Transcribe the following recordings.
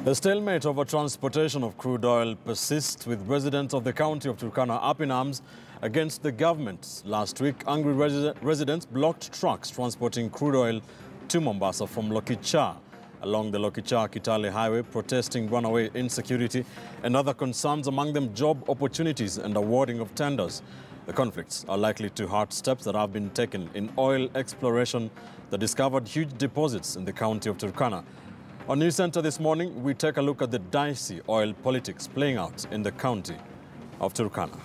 The stalemate over transportation of crude oil persists, with residents of the county of Turkana up in arms against the government. Last week, angry residents blocked trucks transporting crude oil to Mombasa from Lokicha along the Lokicha-Kitale highway, protesting runaway insecurity and other concerns, among them job opportunities and awarding of tenders. The conflicts are likely to halt steps that have been taken in oil exploration that discovered huge deposits in the county of Turkana. On News Center this morning, we take a look at the dicey oil politics playing out in the county of Turkana.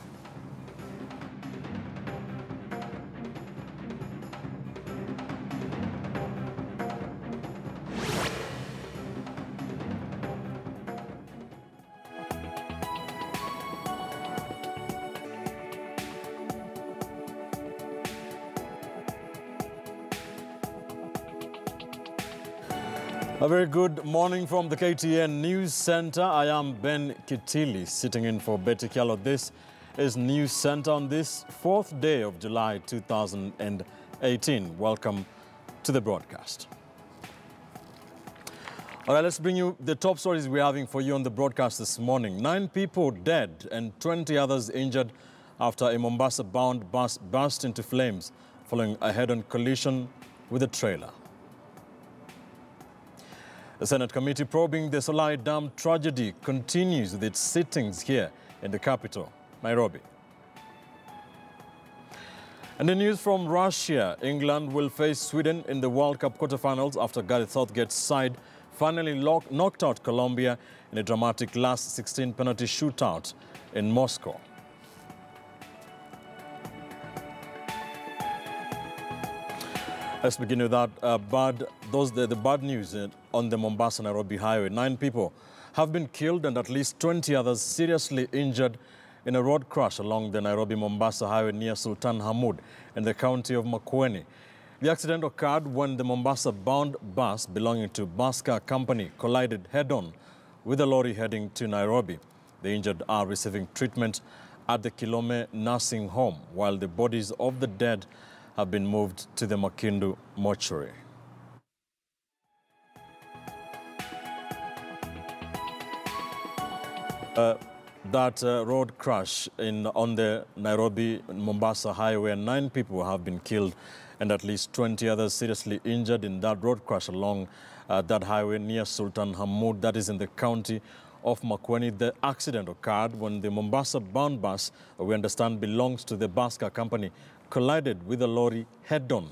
A very good morning from the KTN News Center. I am Ben Kitili, sitting in for Betty Kialo. This is News Center on this 4th day of July 2018. Welcome to the broadcast. All right, let's bring you the top stories we're having for you on the broadcast this morning. 9 people dead and 20 others injured after a Mombasa-bound bus burst into flames following a head-on collision with a trailer. The Senate committee probing the Solai Dam tragedy continues with its sittings here in the capital, Nairobi. And the news from Russia: England will face Sweden in the World Cup quarterfinals after Gareth Southgate's side finally knocked out Colombia in a dramatic last 16 penalty shootout in Moscow. Let's begin with that the bad news on the Mombasa-Nairobi highway. 9 people have been killed and at least 20 others seriously injured in a road crash along the Nairobi-Mombasa highway near Sultan Hamoud in the county of Makueni. The accident occurred when the Mombasa-bound bus belonging to Baska Company collided head-on with a lorry heading to Nairobi. The injured are receiving treatment at the Kilome nursing home, while the bodies of the dead have been moved to the Makindu mortuary. Road crash on the Nairobi-Mombasa highway, and 9 people have been killed and at least 20 others seriously injured in that road crash along that highway near Sultan Hamoud, that is in the county of Makueni. The accident occurred when the Mombasa-bound bus, we understand belongs to the Baska Company, collided with a lorry head-on,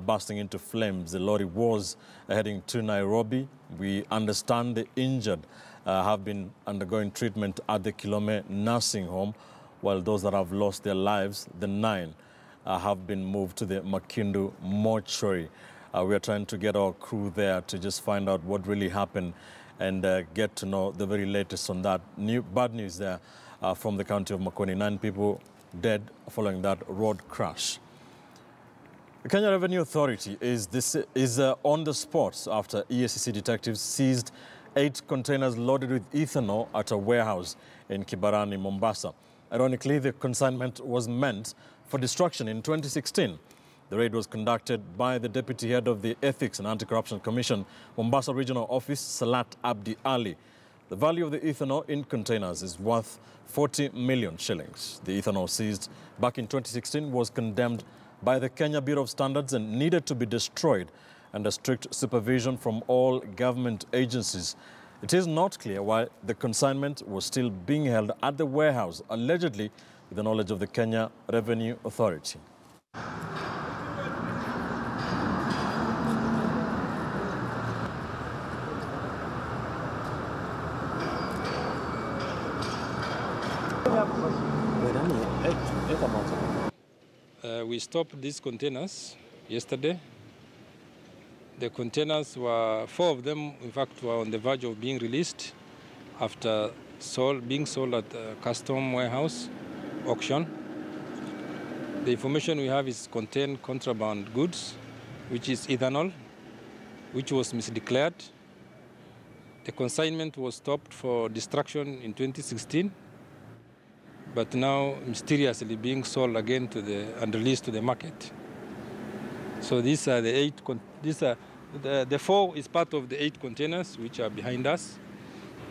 bursting into flames. The lorry was heading to Nairobi. We understand the injured have been undergoing treatment at the Kilome nursing home, while those that have lost their lives, the 9, have been moved to the Makindu mortuary. We are trying to get our crew there to just find out what really happened and get to know the very latest on that. Bad news there from the county of Makueni. 9 people dead following that road crash. The Kenya Revenue Authority is on the spot after EACC detectives seized 8 containers loaded with ethanol at a warehouse in Kibarani, Mombasa. Ironically, the consignment was meant for destruction in 2016. The raid was conducted by the Deputy Head of the Ethics and Anti-Corruption Commission, Mombasa Regional Office, Salat Abdi Ali. The value of the ethanol in containers is worth 40 million shillings. The ethanol seized back in 2016 was condemned by the Kenya Bureau of Standards and needed to be destroyed under strict supervision from all government agencies. It is not clear why the consignment was still being held at the warehouse, allegedly with the knowledge of the Kenya Revenue Authority. We stopped these containers yesterday. The containers were, 4 of them, in fact, were on the verge of being released after being sold at a custom warehouse auction. The information we have is contain contraband goods, which is ethanol, which was misdeclared. The consignment was stopped for destruction in 2016. But now mysteriously being sold again and released to the market. So these are the 4 is part of the 8 containers which are behind us.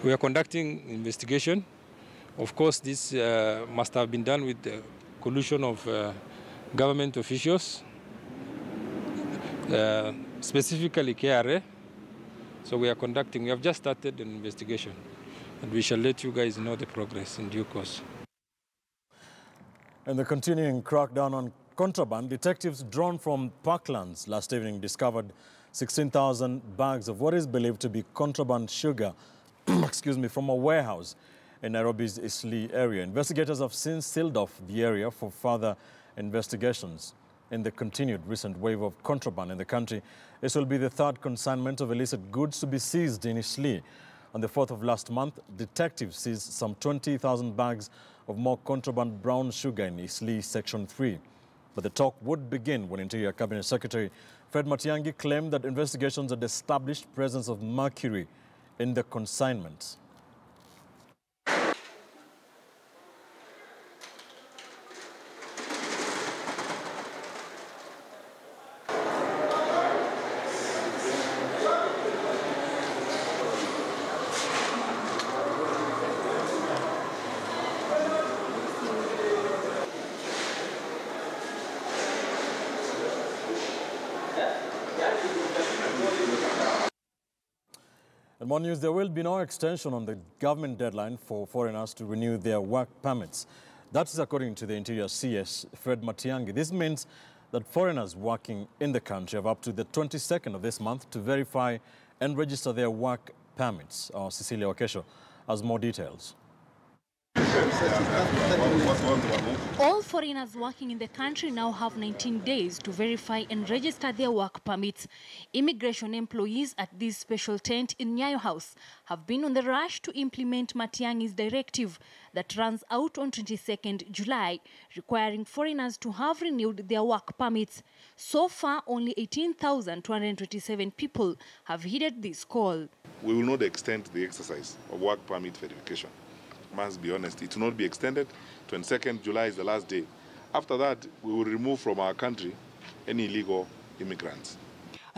We are conducting investigation. Of course, this must have been done with the collusion of government officials, specifically KRA. So we have just started an investigation, and we shall let you guys know the progress in due course. And the continuing crackdown on contraband, detectives drawn from Parklands last evening discovered 16,000 bags of what is believed to be contraband sugar from a warehouse in Nairobi's Eastleigh area. Investigators have since sealed off the area for further investigations. In the continued recent wave of contraband in the country, this will be the third consignment of illicit goods to be seized in Eastleigh. On the 4th of last month, detectives seized some 20,000 bags of more contraband brown sugar in Eastleigh Section 3. But the talk would begin when Interior Cabinet Secretary Fred Matiang'i claimed that investigations had established presence of mercury in the consignments. And more news, there will be no extension on the government deadline for foreigners to renew their work permits. That is according to the Interior CS, Fred Matiang'i. This means that foreigners working in the country have up to the 22nd of this month to verify and register their work permits. Cecilia Wakesho has more details. All foreigners working in the country now have 19 days to verify and register their work permits. Immigration employees at this special tent in Nyayo House have been on the rush to implement Matiang'i's directive that runs out on 22nd July, requiring foreigners to have renewed their work permits. So far, only 18,227 people have heeded this call. We will not extend the exercise of work permit verification. Must be honest, it will not be extended. 22nd July is the last day. After that, we will remove from our country any illegal immigrants.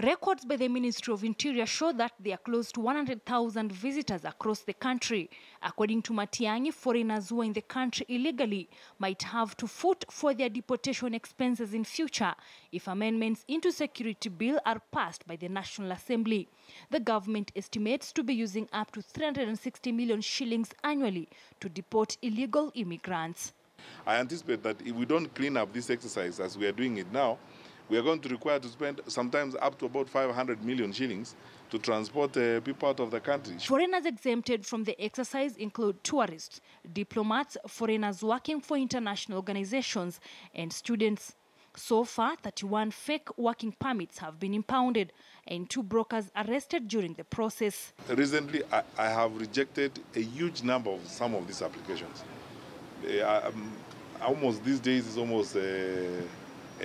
Records by the Ministry of Interior show that there are close to 100,000 visitors across the country. According to Matiang'i, foreigners who are in the country illegally might have to foot for their deportation expenses in future if amendments into security bill are passed by the National Assembly. The government estimates to be using up to 360 million shillings annually to deport illegal immigrants. I anticipate that if we don't clean up this exercise as we are doing it now, we are going to require to spend sometimes up to about 500 million shillings to transport people out of the country. Foreigners exempted from the exercise include tourists, diplomats, foreigners working for international organizations, and students. So far, 31 fake working permits have been impounded and 2 brokers arrested during the process. Recently, I have rejected a huge number of some of these applications. Almost these days is almost a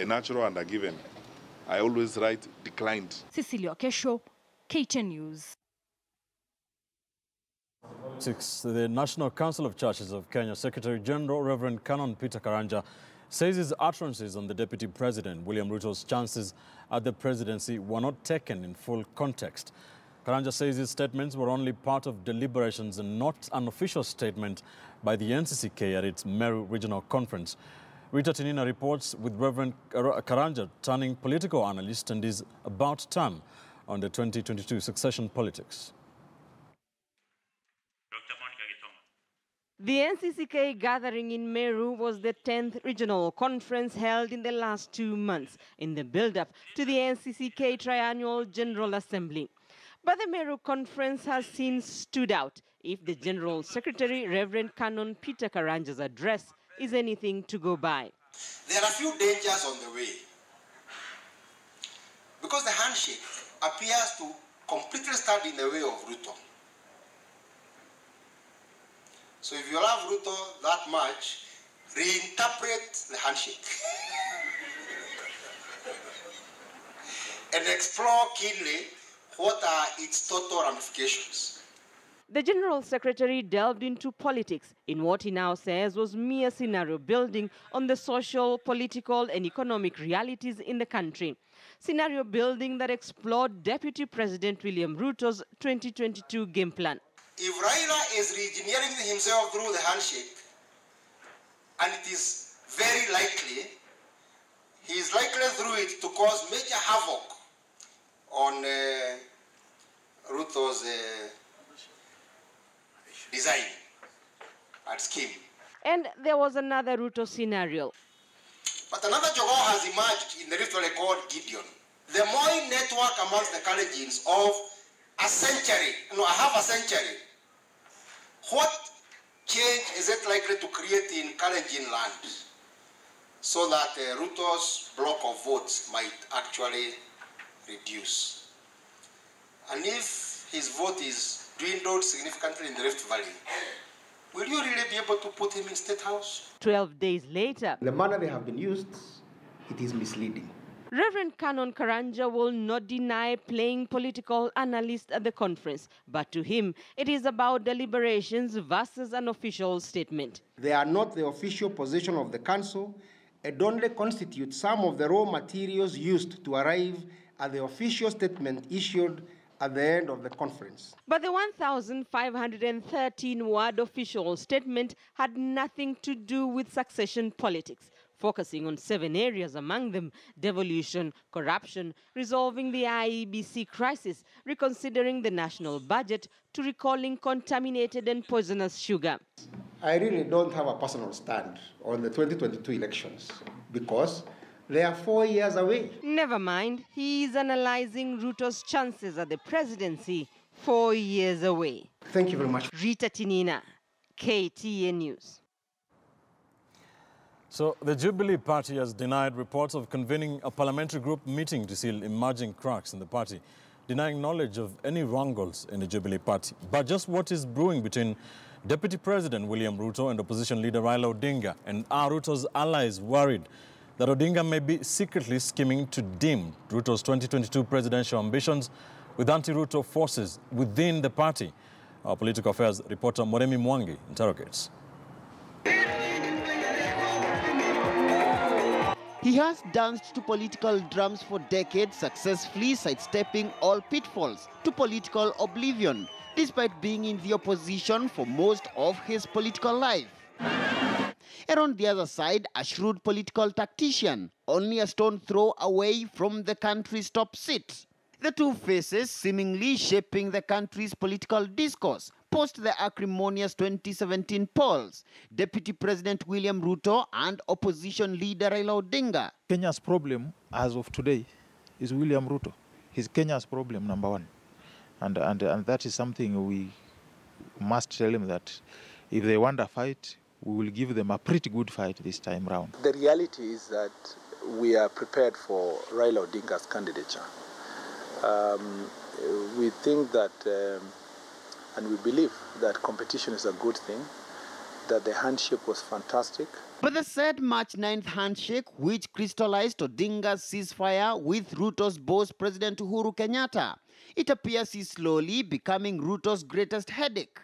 natural and a given. I always write declined. Cecilia Wakesho, KTN News. 6. The National Council of Churches of Kenya Secretary General Reverend Canon Peter Karanja says his utterances on the Deputy President William Ruto's chances at the presidency were not taken in full context. Karanja says his statements were only part of deliberations and not an official statement by the NCCK at its Meru Regional Conference. Rita Tinina reports with Reverend Karanja turning political analyst and is about turn on the 2022 succession politics. The NCCK gathering in Meru was the 10th regional conference held in the last 2 months in the build-up to the NCCK Triannual General Assembly. But the Meru conference has since stood out if the General Secretary, Reverend Canon Peter Karanja's address is anything to go by. There are a few dangers on the way because the handshake appears to completely stand in the way of Ruto. So if you love Ruto that much, reinterpret the handshake and explore keenly what are its total ramifications. The General Secretary delved into politics in what he now says was mere scenario building on the social, political and economic realities in the country. Scenario building that explored Deputy President William Ruto's 2022 game plan. if Raila is re-engineering himself through the handshake, and it is very likely, he is likely through it to cause major havoc on Ruto's design and scheme. And there was another Ruto scenario. But another Jogo has emerged in the Rift Valley called Gideon. The Moi network amongst the Kalenjins of half a century. What change is it likely to create in Kalenjin land so that Ruto's block of votes might actually reduce? And if his vote is dwindled significantly in the Rift Valley, will you really be able to put him in State House? 12 days later, the manner they have been used, it is misleading. Reverend Canon Karanja will not deny playing political analyst at the conference, but to him, it is about deliberations versus an official statement. They are not the official position of the council and only constitute some of the raw materials used to arrive at the official statement issued at the end of the conference. But the 1,513-word official statement had nothing to do with succession politics, focusing on 7 areas, among them devolution, corruption, resolving the IEBC crisis, reconsidering the national budget, to recalling contaminated and poisonous sugar. I really don't have a personal stand on the 2022 elections because they are 4 years away. Never mind, he is analyzing Ruto's chances at the presidency 4 years away. Thank you very much. Rita Tinina, KTN News. So the Jubilee party has denied reports of convening a parliamentary group meeting to seal emerging cracks in the party, denying knowledge of any wrangles in the Jubilee party. But just what is brewing between Deputy President William Ruto and opposition leader Raila Odinga, and are Ruto's allies worried that Odinga may be secretly scheming to dim Ruto's 2022 presidential ambitions with anti-Ruto forces within the party? Our political affairs reporter Moremi Mwangi interrogates. He has danced to political drums for decades, successfully sidestepping all pitfalls to political oblivion, despite being in the opposition for most of his political life. And on the other side, a shrewd political tactician, only a stone throw away from the country's top seat. The two faces seemingly shaping the country's political discourse post the acrimonious 2017 polls, Deputy President William Ruto and opposition leader Raila Odinga. Kenya's problem as of today is William Ruto. He's Kenya's problem, number one. And that is something we must tell him, that if they want a fight, we will give them a pretty good fight this time round. The reality is that we are prepared for Raila Odinga's candidature. We think that, and we believe that competition is a good thing, that the handshake was fantastic. But the said March 9th handshake, which crystallized Odinga's ceasefire with Ruto's boss, President Uhuru Kenyatta, it appears is slowly becoming Ruto's greatest headache.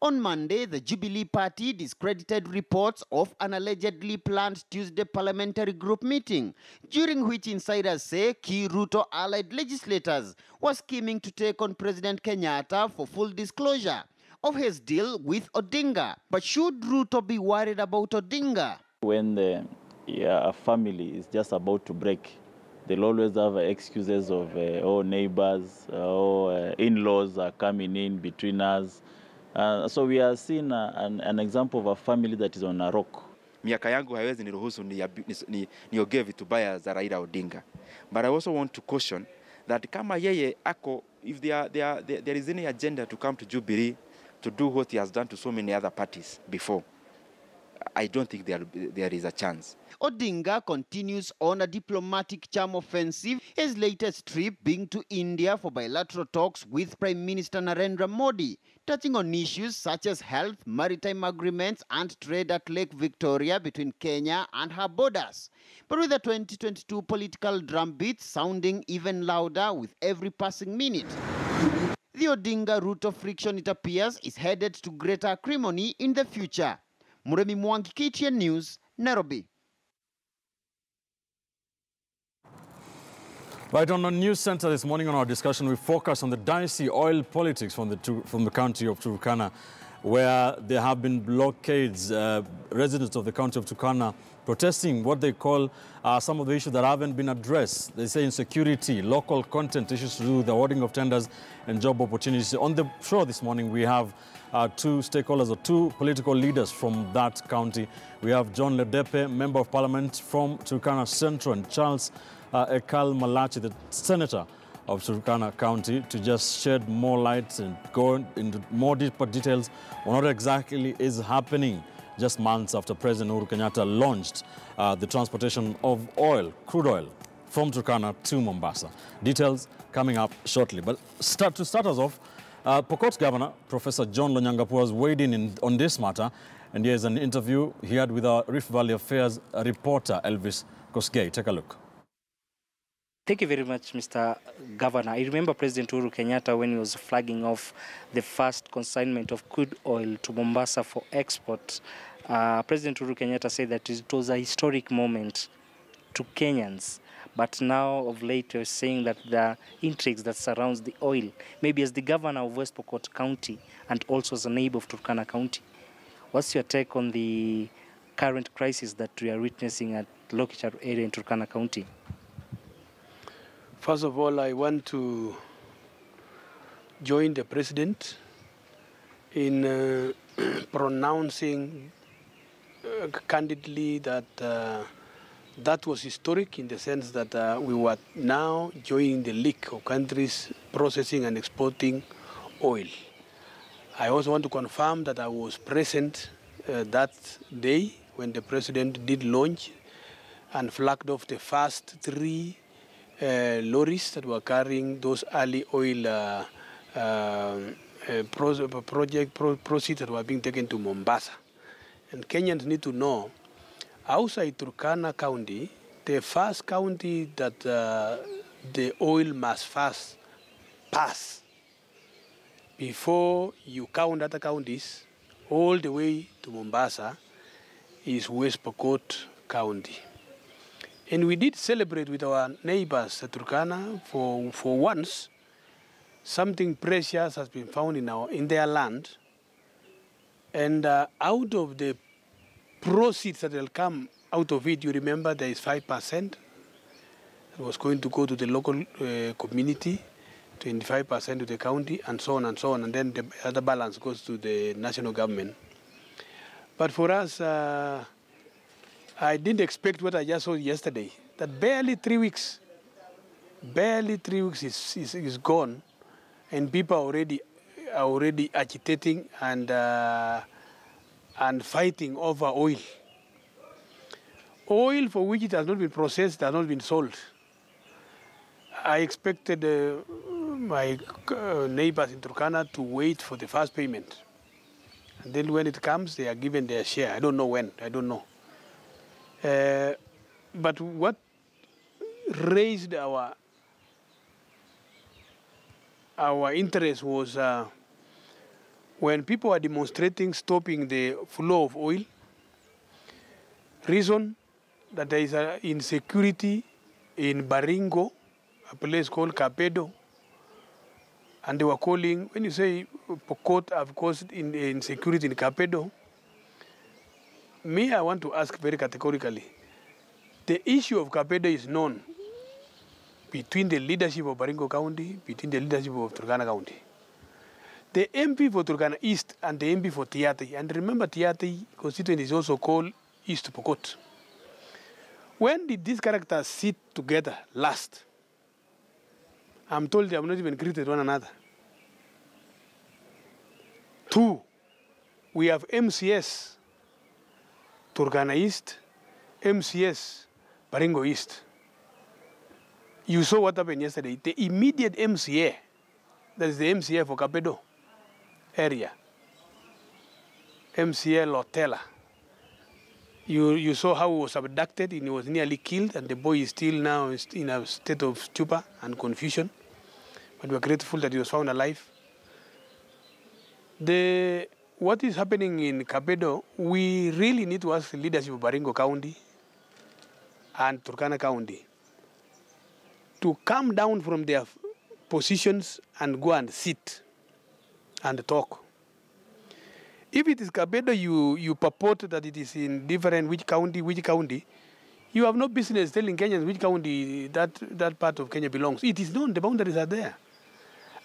On Monday, the Jubilee party discredited reports of an allegedly planned Tuesday parliamentary group meeting, during which insiders say key Ruto allied legislators were scheming to take on President Kenyatta for full disclosure of his deal with Odinga. But should Ruto be worried about Odinga? When a family is just about to break, they'll always have excuses of neighbors, in-laws are coming in between us. So we are seeing an example of a family that is on a rock. Miaka yangu haiwezi niruhusu niongee vitu baya za Raila Odinga. But I also want to caution that kama yeye ako, if there is any agenda to come to Jubilee to do what he has done to so many other parties before, I don't think there is a chance. Odinga continues on a diplomatic charm offensive, his latest trip being to India for bilateral talks with Prime Minister Narendra Modi, touching on issues such as health, maritime agreements and trade at Lake Victoria between Kenya and her borders. But with the 2022 political drumbeat sounding even louder with every passing minute, the Odinga-Ruto friction, it appears, is headed to greater acrimony in the future. Moremi Mwangi, KTN News, Nairobi. Right, on the news center this morning on our discussion, we focus on the dicey oil politics from the county of Turkana, where there have been blockades. Residents of the county of Turkana protesting what they call some of the issues that haven't been addressed. They say insecurity, local content issues to do with the awarding of tenders and job opportunities. On the show this morning, we have two stakeholders or two political leaders from that county. We have John Ledepe, Member of Parliament from Turkana Central, and Charles Ekal Malachi, the Senator of Turkana County, to just shed more light and go into more deeper details on what exactly is happening just months after President Uhuru Kenyatta launched the transportation of oil, crude oil, from Turkana to Mombasa. Details coming up shortly. But to start us off, Pokot Governor Professor John Lonyangapuo has weighed in on this matter, and here's an interview he had with our Rift Valley Affairs reporter Elvis Kosgei. Take a look. Thank you very much, Mr. Governor. I remember President Uhuru Kenyatta when he was flagging off the first consignment of crude oil to Mombasa for export. President Uhuru Kenyatta said that it was a historic moment to Kenyans. But now, of late, you're saying that the intrigues that surrounds the oil, maybe as the governor of West Pokot County and also as a neighbor of Turkana County. What's your take on the current crisis that we are witnessing at Lokichar area in Turkana County? First of all, I want to join the president in pronouncing candidly that that was historic in the sense that we were now joining the league of countries processing and exporting oil. I also want to confirm that I was present that day when the president did launch and flagged off the first 3 lorries that were carrying those early oil proceeds that were being taken to Mombasa. And Kenyans need to know, outside Turkana County, the first county that the oil must first pass before you count other counties all the way to Mombasa is West Pokot County. And we did celebrate with our neighbors at Turkana for once. Something precious has been found in their land. And out of the proceeds that will come out of it, you remember there is 5% that was going to go to the local community, 25% to the county, and so on and so on. And then the other balance goes to the national government. But for us, I didn't expect what I just saw yesterday, that barely 3 weeks is gone, and people are already agitating and fighting over oil. Oil for which it has not been processed, has not been sold. I expected my neighbors in Turkana to wait for the first payment. And then when it comes, they are given their share. I don't know when, I don't know. But what raised our interest was when people are demonstrating stopping the flow of oil. Reason that there is insecurity in Baringo, a place called Kapedo, and they were calling, when you say Pokot have caused insecurity in Kapedo, me, I want to ask very categorically, the issue of Kapedo is known between the leadership of Baringo County, between the leadership of Turkana County. The MP for Turkana East and the MP for Tiaty, and remember Tiaty constituency is also called East Pokot. When did these characters sit together last? I'm told they have not even greeted one another. 2, we have MCS, Turkana East, MCS, Baringo East. You saw what happened yesterday. The immediate MCA, that is the MCA for Kapedo area, MCA Lotela. You saw how he was abducted and he was nearly killed, and the boy is still now in a state of stupor and confusion. But we are grateful that he was found alive. What is happening in Kapedo, we really need to ask the leadership of Baringo County and Turkana County to come down from their positions and go and sit and talk. If it is Kapedo, you purport that it is in different which county, you have no business telling Kenyans which county that part of Kenya belongs. It is known, the boundaries are there.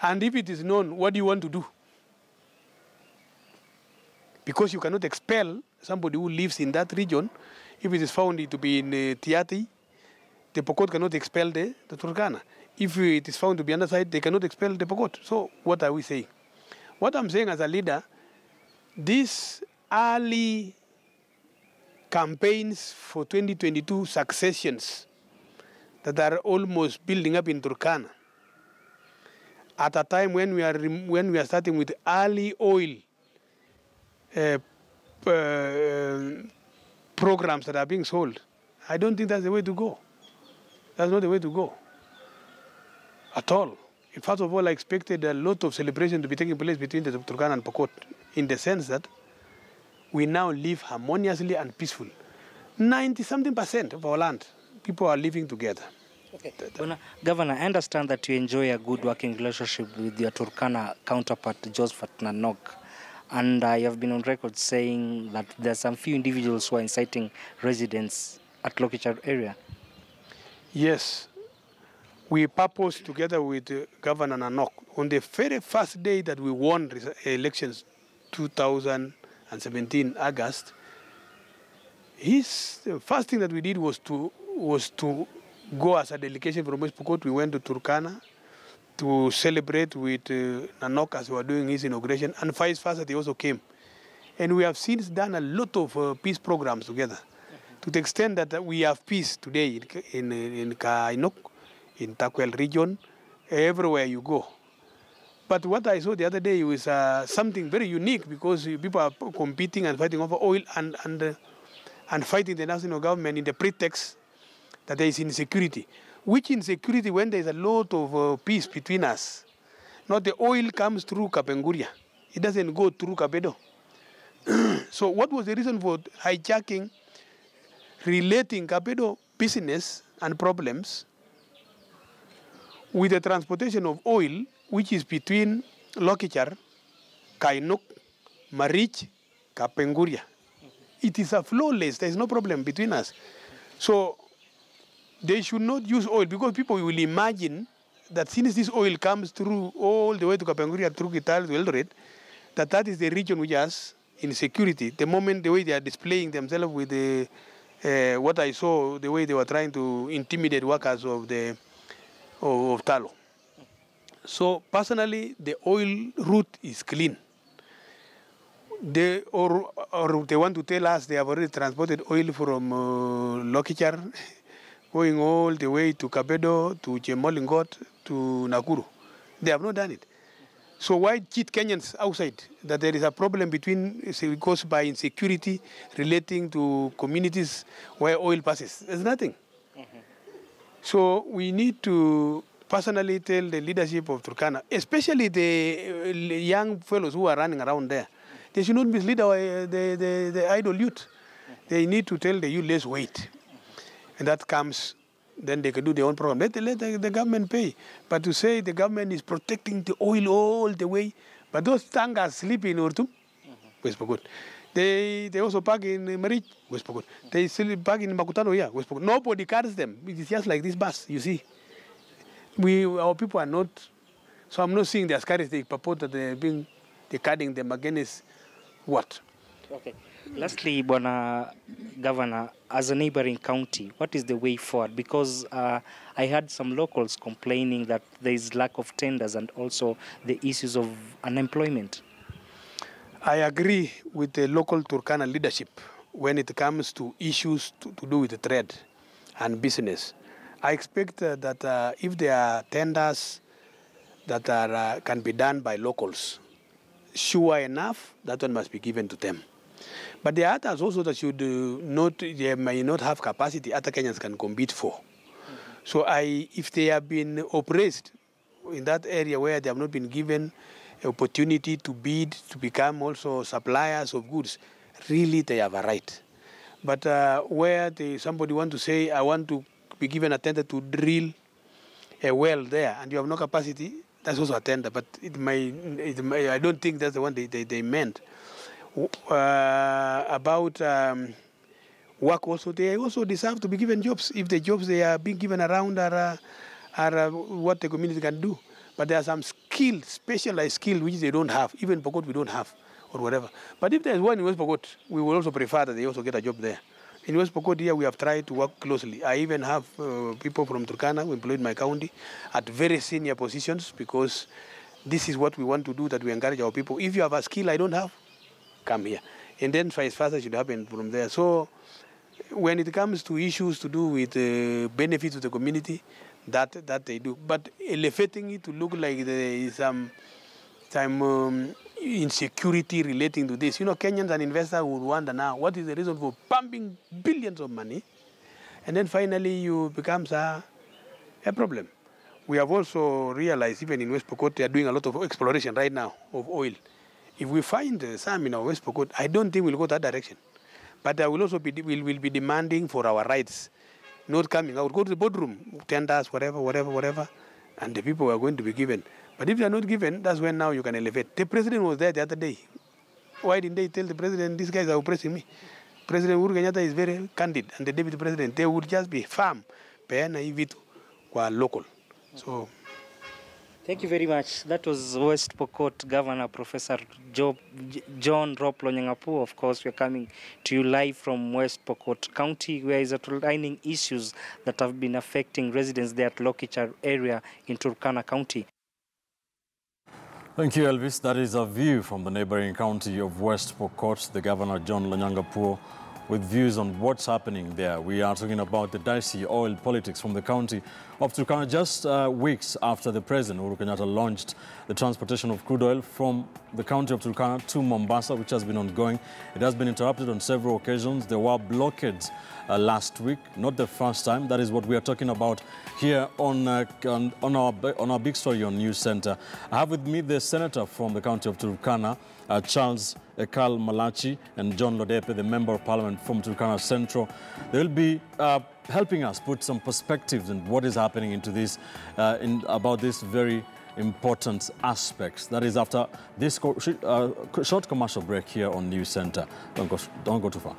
And if it is known, what do you want to do? Because you cannot expel somebody who lives in that region. If it is found to be in Tiati, the Pokot cannot expel the Turkana. If it is found to be on the side, they cannot expel the Pokot. So what are we saying? What I'm saying as a leader, these early campaigns for 2022 successions that are almost building up in Turkana, at a time when we are starting with early oil programs that are being sold, I don't think that's the way to go. That's not the way to go at all. First of all, I expected a lot of celebration to be taking place between the Turkana and Pokot, in the sense that we now live harmoniously and peacefully. 90-something% of our land, people are living together. Okay. Governor, I understand that you enjoy a good working relationship with your Turkana counterpart, Josephat Nanok. And you have been on record saying that there are some few individuals who are inciting residents at Lokichar area. Yes. We purposed together with Governor Nanok, on the very first day that we won elections, 2017, August, the first thing that we did was to go as a delegation from West Pokot. We went to Turkana to celebrate with Nanok as we were doing his inauguration, and vice versa, they also came. And we have since done a lot of peace programs together, to the extent that we have peace today in Kainok, in Takwel region, everywhere you go. But what I saw the other day was something very unique, because people are competing and fighting over oil and fighting the national government in the pretext that there is insecurity. Which insecurity when there is a lot of peace between us? Not the oil comes through Kapenguria. It doesn't go through Kapedo. So what was the reason for hijacking, relating Kapedo business and problems with the transportation of oil, which is between Lokichar, Kainuk, Marich, Kapenguria? It is a flawless, there is no problem between us. So they should not use oil, because people will imagine that since this oil comes through all the way to Kapenguria, through Kital to Eldoret, that is the region which has insecurity. The moment, the way they are displaying themselves with what I saw, the way they were trying to intimidate workers of Talo. So personally, the oil route is clean. Or they want to tell us they have already transported oil from Lokichar, going all the way to Kapedo, to Chemolingot, to Nakuru. They have not done it. So why cheat Kenyans outside that there is a problem caused by insecurity relating to communities where oil passes? There's nothing. So we need to personally tell the leadership of Turkana, especially the young fellows who are running around there, they should not mislead the idle youth. They need to tell the youth, let's wait. And that comes, then they can do their own program. Let the government pay. But to say the government is protecting the oil all the way, but those tangas sleep in Urtum, West Pokot. They also park in Marich, West Pokot. They still park in Makutano, yeah, West Pokot. Nobody carries them. It is just like this bus, you see. Our people are not, so I'm not seeing the Askaris, they purport that they're cutting them against what? Okay. Lastly, Governor, as a neighboring county, what is the way forward? Because I heard some locals complaining that there is lack of tenders and also the issues of unemployment. I agree with the local Turkana leadership when it comes to issues to do with the trade and business. I expect that if there are tenders that can be done by locals, sure enough, that one must be given to them. But there are others also that they may not have capacity, other Kenyans can compete for. So if they have been oppressed in that area where they have not been given opportunity to bid, to become also suppliers of goods, really they have a right. But where somebody want to say, I want to be given a tender to drill a well there and you have no capacity, that's also a tender. But it may I don't think that's the one they meant. About work also, they also deserve to be given jobs if the jobs they are being given around are what the community can do. But there are some skills, specialized skills, which they don't have. Even Pokot, we don't have, or whatever. But if there's one in West Pokot, we will also prefer that they also get a job there. In West Pokot here, we have tried to work closely. I even have people from Turkana who employed my county at very senior positions, because this is what we want to do, that we encourage our people. If you have a skill I don't have, come here. And then vice versa should happen from there. So when it comes to issues to do with benefits to the community, that they do. But elevating it to look like there is some insecurity relating to this. You know, Kenyans and investors would wonder now, what is the reason for pumping billions of money? And then finally you becomes a problem. We have also realized, even in West Pokot, they are doing a lot of exploration right now of oil. If we find some in our West Pokot, I don't think we'll go that direction. But I will also will be demanding for our rights, not coming out. Go to the boardroom, tenders, whatever, and the people are going to be given. But if they are not given, that's when now you can elevate. The president was there the other day. Why didn't they tell the president, these guys are oppressing me? President Uhuru Kenyatta is very candid, and the deputy president, they would just be firm. Local. So. Thank you very much. That was West Pokot Governor Professor John Lonyangapuo. Of course, we're coming to you live from West Pokot County, where he's outlining issues that have been affecting residents there at Lokichar area in Turkana County. Thank you, Elvis. That is a view from the neighboring county of West Pokot, the Governor John Lonyangapuo, with views on what's happening there. We are talking about the dicey oil politics from the county of Turkana just weeks after the President Uhuru Kenyatta launched the transportation of crude oil from the county of Turkana to Mombasa, which has been ongoing. It has been interrupted on several occasions. There were blockades last week, not the first time. That is what we are talking about here on our big story on News Center. I have with me the senator from the county of Turkana, Charles Ekal Malachi, and John Lodepe, the Member of Parliament from Turkana Central. They will be helping us put some perspectives on what is happening into this, about this very important aspects. That is after this short commercial break here on News Center. Don't go too far.